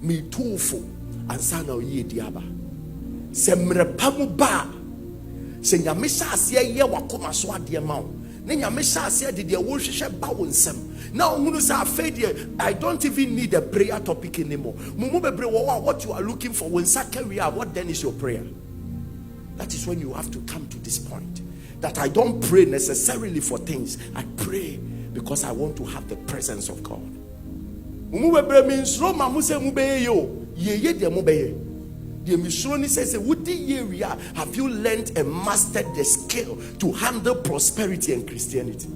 me tofu ansa na oyi diaba se mrepamu ba se nyame hyase ye wakoma so ade ma wo ne nyame hyase de wo hwehwe ba wo nsem na ohunu sa afede. I don't even need a prayer topic anymore. Mumu bebre wo what you are looking for when career, what then is your prayer? That is when you have to come to this point that I don't pray necessarily for things. I pray because I want to have the presence of God. Mumu bebre means Roma muse mube yo ye de mube. The Mishroni says, "Would the area have you learned and mastered the skill to handle prosperity and Christianity?"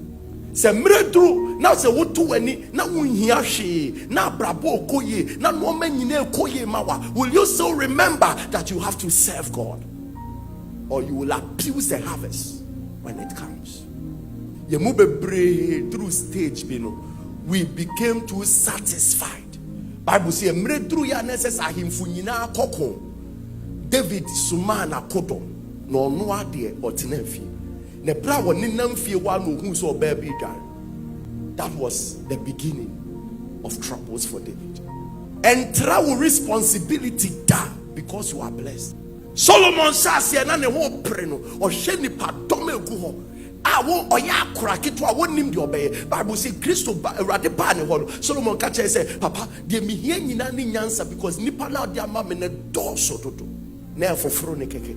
Se mredru na se wotu ani na wunhia hwe na brabo okoye na no manyina ekoye mawa. Will you still remember that you have to serve God, or you will abuse the harvest when it comes? Ye mu bebre through stage bino, we became too satisfied. Bible say mredru ya necessary ahimfu nyina akoko. David sumana kodom no no ade otenafi ne bra woni namfie wa no hu so baby dwan. That was the beginning of troubles for David. And travel responsibility da because you are blessed. Solomon says na ne ho pre no o hwe nipa dom egu ho a wo oya akora keto a wonim de obeye. Bible say Christo Awurade ba ne ho. Solomon ka che say papa de me hia nyina ne nyansa because nipa na de ama me ne do so dodo na foforo ne keke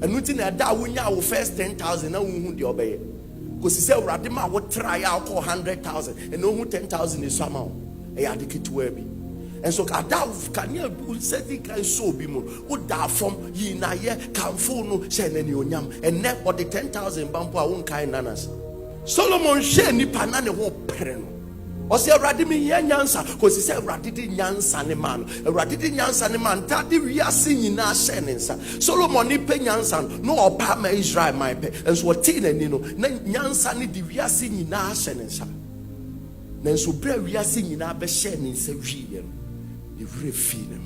enuti na da wonya wo first 10,000 na wo hu de obeye ko si say Awurade ma wo try a ko 100,000 and no hu 10,000 is somehow e ya de keto bi. And so ada kan ya bu seti kan so bi mu wo da fom yi na ye kan fo no she na ni onyam and ne for the 10,000 bampo a won kan nanas. Solomon she ni pa na ne ho pere no o se Awurade mi ye nyansa ko si say Awurade di nyansa ne man Awurade di nyansa ne man ta di wiase nyina she ne nsa. Solomon ni pe nyansa no opa ma Israel my pe and so ti na ni no na nyansa ne di wiase nyina she ne nsa na so bra wiase nyina be she ne nsa wiye no the refine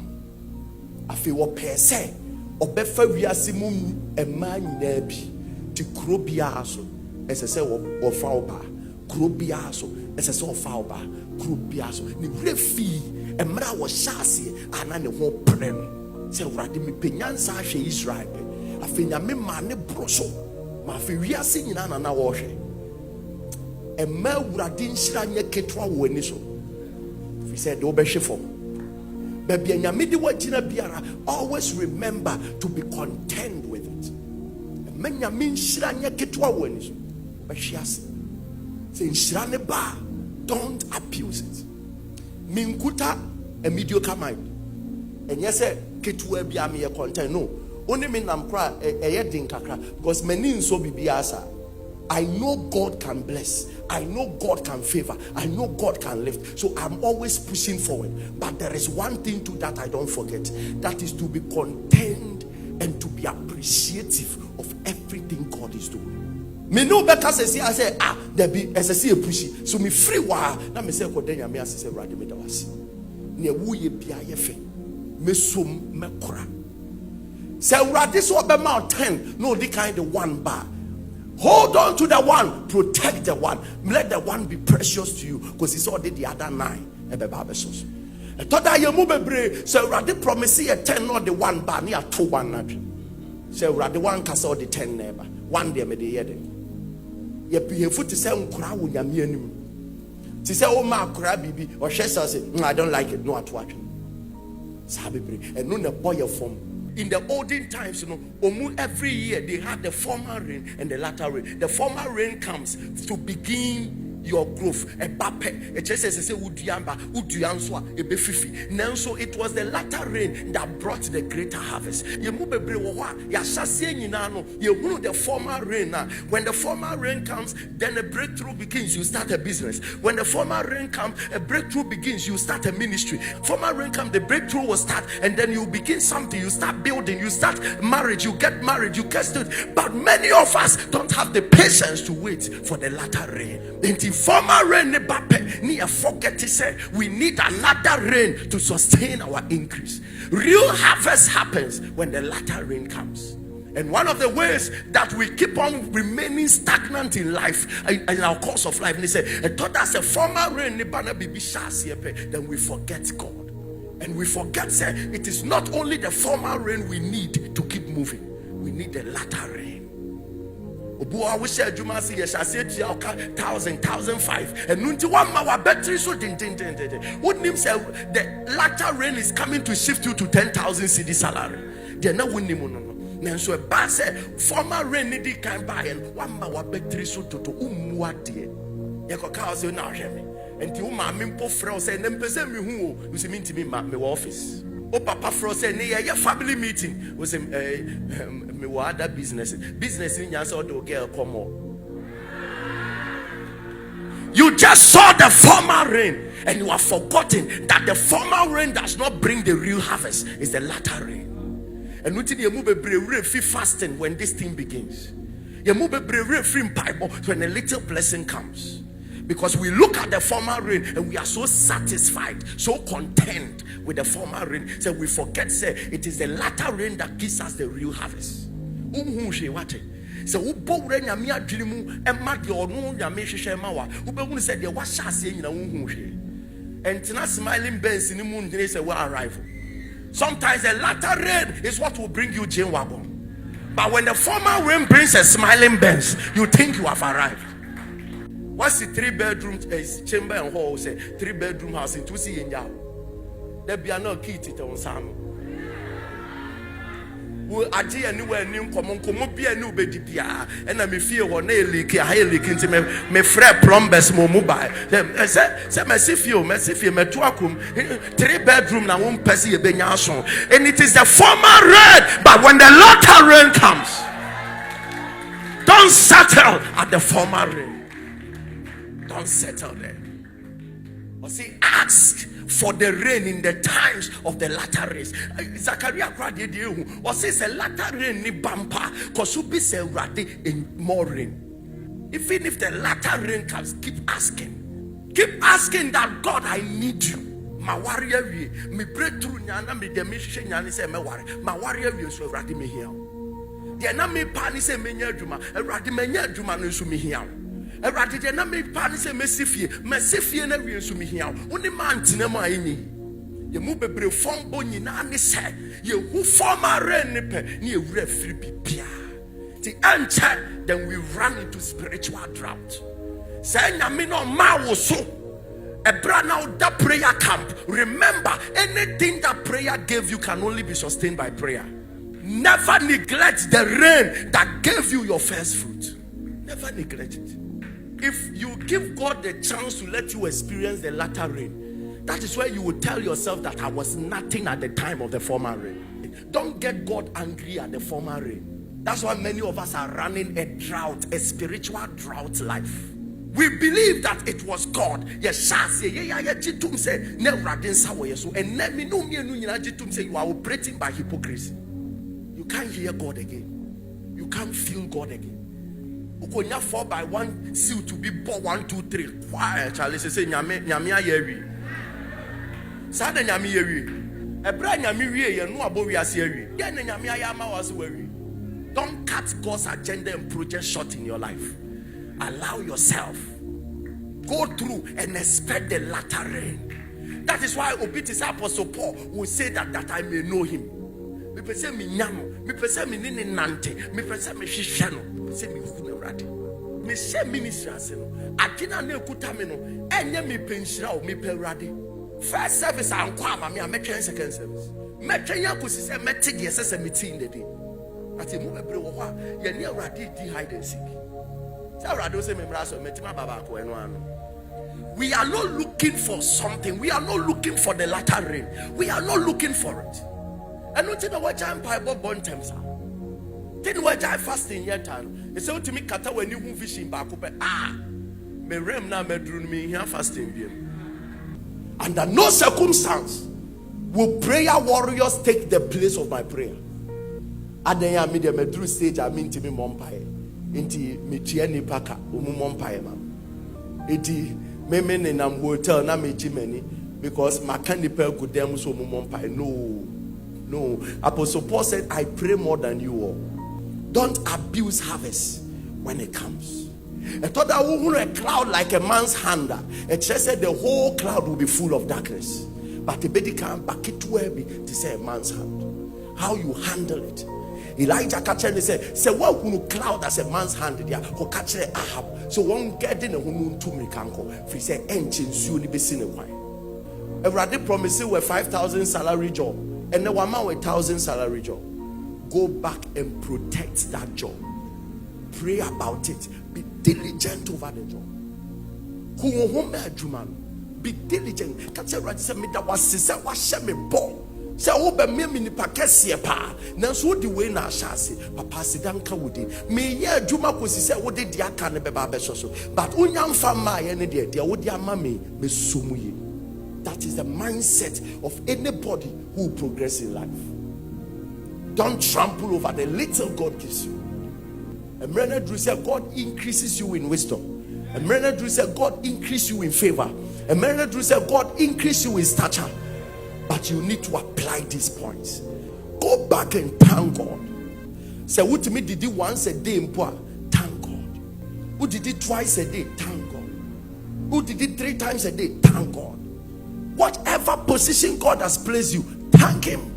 afi wo pese obefa wiase mu ema nyina bi ti kuro bia so esese wo fa oba kuro bia so esese wo fa oba kuro bia so ni refi emra wo hyase ana ne ho pre no se Awurade mi penyansa hwe Israel pe afi nyame ma ne broso ma afi wiase nyina na wo hwe emma Awurade nhyira nye ketwa wo ani so fi said do be hwe fom. Always remember to be content with it. Don't abuse it. Minkuta a mediocre mind. And yes, ketua be a content. No, only mean I'm cry a kakra because many so be biasa. I know God can bless. I know God can favor. I know God can lift. So I'm always pushing forward. But there is one thing too that I don't forget. That is to be content and to be appreciative of everything God is doing. Me no better say I say there be as I see a pushy. So me free wa na me say kodenya me as say rade me dawasi. Ne wu ye bia ye fe. Me som me kora. Say rade so be mountain no the kind of one bar. Hold on to the one, protect the one, let the one be precious to you because it's already the other 9. I thought that you move a break. So rather promise a 10 not the one bar near 2 1. So rather one cast all the 10 neighbor. One day me the year. You be a foot to say crowd with your meaning. To say oh my crab baby or she says no, I don't like it, no at what. Sabi break and no boy form. In the olden times, every year they had the former rain and the latter rain. The former rain comes to begin your growth. A bape, a chest as I say, Udiamba, Udianswa, a befifi. Now, so it was the latter rain that brought the greater harvest. You move a brewa, Yashasi Nano, you move the former rain. When the former rain comes, then a breakthrough begins, you start a business. When the former rain comes, a breakthrough begins, you start a ministry. Former rain comes, the breakthrough will start, and then you begin something, you start building, you start marriage, you get married, you get stood. But many of us don't have the patience to wait for the latter rain. Former rain near forget to say we need another rain to sustain our increase. Real harvest happens when the latter rain comes. And one of the ways that we keep on remaining stagnant in life, in our course of life, and they say, I thought that's a former rain, then we forget God. And we forget, say, it is not only the former rain we need to keep moving, we need the latter rain. Obuwa we say Juma say yes, I say 1,000, 1,005, and nunti one our battery so din. What name say the latter rain is coming to shift you to 10,000 CD salary. They na win no. Then so a bad say former rain need can buy and one our battery so to umuade. Yako ka say na hwe me. Enti wo ma me mpo frɛ say na mpese me hu o, you mean to me me office. O papa frɛ say na ye family meeting. We say me wa other business in nya say the girl come up. You just saw the former rain and you have forgotten that the former rain does not bring the real harvest. It's the latter rain. And we you move a free fasting when this thing begins. You move a free Bible when a little blessing comes. Because we look at the former rain and we are so satisfied, so content with the former rain. So we forget, say, it is the latter rain that gives us the real harvest. So ubo rain ya miya dilimu emma di onu ya me hwehwe ma wa ubehunu say de wa hyase nyina wonhu hwe entina smiling benz ni mu ndire say we arrive. Sometimes the latter rain is what will bring you Jane wagon, but when the former rain brings a smiling benz, you think you have arrived. What's the 3-bedroom chamber and hall? Say 3-bedroom house in Tusi Yenya. There be no key to on Sam. Will Aji anywhere new common be a new baby pia, and I may fear one leak, a high leak into me fret plumbers more mobile. Say, Messifio, Metuakum, 3-bedroom, now won't pass a benyason. And it is the former rain, but when the latter rain comes, don't settle at the former rain. Don't settle there. Or see, ask for the rain in the times of the latter rains. Zachariah cried, or says a latter rain ni bumper, because you be say ready in more rain. Even if the latter rain comes, keep asking. Keep asking that God, I need you. My warrior, me breakthrough nyana me demission nyana say me worry. My warrior is so ready me here. The na me pani say me nya adwuma, ready me nya adwuma no so me here. Erade na me pa ne se mesifie na wie so mihia woni mantina ma anyi ye mu bebre fombo nyina ne se ye hu former rain ne pe ne ewura firi bibia ti anche, then we run into spiritual drought. Say nyame no ma wo so ebra na that prayer camp. Remember, anything that prayer gave you can only be sustained by prayer. Never neglect the rain that gave you your first fruit. Never neglect it. If you give God the chance to let you experience the latter rain, that is where you will tell yourself that I was nothing at the time of the former rain. Don't get God angry at the former rain. That's why many of us are running a drought, a spiritual drought life. We believe that it was God. Yes, and let me know you are operating by hypocrisy. You can't hear God again. You can't feel God again. Ukonya 4x1 seal to be bought 1, 2, 3. Quiet, Charlie. Say nyame ayewi. Sada nyame yewi. Ebra nyame wie ye no abo wi ase awi. Ye na nyame ayama was wewi. Don't cut God's agenda and project short in your life. Allow yourself. Go through and expect the latter rain. That is why Obiti's Apostle Paul will say that I may know him. Me pese mi nyamo, me pese mi nini nante, me pese mi shishano, me pese mi hune radi. Me se ministry aseno. Adina ne kuta me no, enye mi penshira o mi pe radi. First service ankwa ma me a metwen second service. Metwen yakosi se meti de se meti in the day. Ati mu bebre wo ho a ye ne radi di hide and seek. Say radi se me bra so meti ma baba ko eno ano. We are not looking for something. We are not looking for the latter rain. We are not looking for it. And not in a watch I'm Bible born temps. Didn't watch I fasting yet. It's so to me, Kata when you move fishing back up. Me rem na me drew me here fasting. Under no circumstance will prayer warriors take the place of my prayer. And then I made a drew stage. I mean to me, Mompire. Inti me tieni paka umu Mompire man. Iti me in am hotel na me chimeni because my candy per good them so Mompire. No, Apostle Paul said, I pray more than you all. Don't abuse harvest when it comes. I thought that a cloud like a man's hand. It just said the whole cloud will be full of darkness. but the baby can back it to be to say a man's hand. How you handle it. Elijah catch and say what who cloud as a man's hand there who catch Ahab. So one get in a woman to me can go. If he say engine soon be seen a while. Everybody promising with 5,000 salary job and the one man with 1,000 salary job. Go back and protect that job. Pray about it. Be diligent over the job. Be diligent. Catch a right say me that was sister was me ball. Say obe me mini pakesi pa. Nanso di we na ashase. Papa sidanka wudi. Me ye adwuma kosi say wo de dia ka ne beba be so. But unyam fa ma ye ne de wo de ama me somu ye. That is the mindset of anybody who progress in life. Don't trample over the little God gives you. And Drew said God increases you in wisdom. And Drew said God increase you in favor. And Drew said God increase you in stature. But you need to apply these points. Go back and thank God. Say, what to me did it once a day in poor? Thank God. Who did it twice a day? Thank God. Who did it 3 times a day? Thank God. Whatever position God has placed you, thank Him.